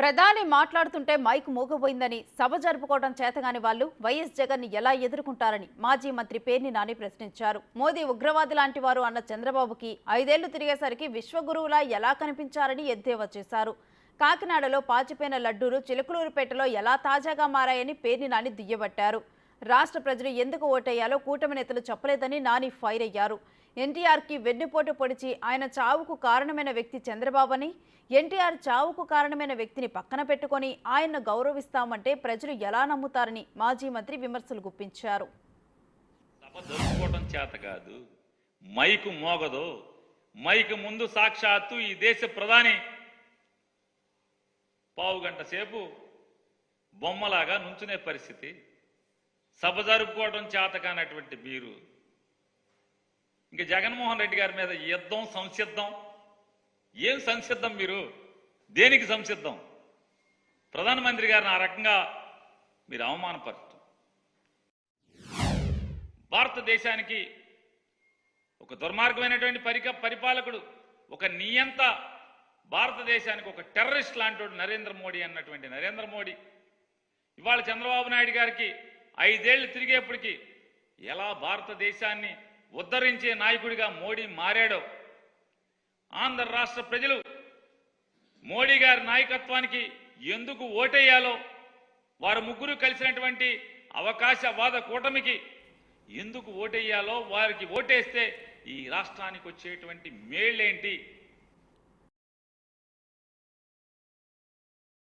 ప్రధాని మాట్లాడుతుంటే మైక్ మూగపోయిందని సభ జరుపుకోవడం చేతగాని వాళ్ళు వైఎస్ జగన్ ని ఎలా ఎదుర్కొంటారని మాజీ మంత్రి పేర్ని నాని ప్రశ్నించారు. మోదీ ఉగ్రవాది లాంటి వారు అన్న చంద్రబాబుకి 5 ఏళ్లు తిరిగేసరికి విశ్వగురువులా ఎలా కనిపించారని ఎద్దేవా చేశారు. కాకినాడలో పాచిపోయిన లడ్డూలు చిలకలూరుపేటలో ఎలా తాజాగా మారాయని పేర్ని నాని దుయ్యబట్టారు. రాష్ట్ర ప్రజలు ఎందుకు ఓటేయాలో కూటమి నేతలు చెప్పలేదని నాని ఫైర్ అయ్యారు. ఎన్టీఆర్కి వెన్నుపోటు పొడిచి ఆయన చావుకు కారణమైన వ్యక్తి చంద్రబాబుని, ఎన్టీఆర్ చావుకు కారణమైన వ్యక్తిని పక్కన పెట్టుకొని ఆయన్ను గౌరవిస్తామంటే ప్రజలు ఎలా నమ్ముతారని మాజీ మంత్రి విమర్శలు గుప్పించారు. సభ జరుపుకోవడం చేత కాదు, మైకు మోగదు. మైకు ముందు సాక్షాత్తు ఈ దేశ ప్రధాని పావు గంట సేపు బొమ్మలాగా నుంచునే పరిస్థితి. సభ జరుపుకోవడం చేత కానటువంటి మీరు ఇంక జగన్మోహన్ రెడ్డి గారి మీద యుద్ధం, సంసిద్ధం. ఏం సంసిద్ధం? మీరు దేనికి సంసిద్ధం? ప్రధానమంత్రి గారిని ఆ రకంగా మీరు అవమానపరచడం. భారతదేశానికి ఒక దుర్మార్గమైనటువంటి పరిపాలకుడు, ఒక నియంత, భారతదేశానికి ఒక టెర్రరిస్ట్ లాంటి నరేంద్ర మోడీ అన్నటువంటి నరేంద్ర మోడీ ఇవాళ చంద్రబాబు నాయుడు గారికి 5 ఏళ్లు తిరిగేప్పటికీ ఎలా భారతదేశాన్ని ఉద్ధరించే నాయకుడిగా మోడీ మారాడో, ఆంధ్ర రాష్ట్ర ప్రజలు మోడీ గారి నాయకత్వానికి ఎందుకు ఓటేయాలో, వారు ముగ్గురు కలిసినటువంటి అవకాశవాద కూటమికి ఎందుకు ఓటేయాలో, వారికి ఓటేస్తే ఈ రాష్ట్రానికి వచ్చేటువంటి మేళ్ళేంటి,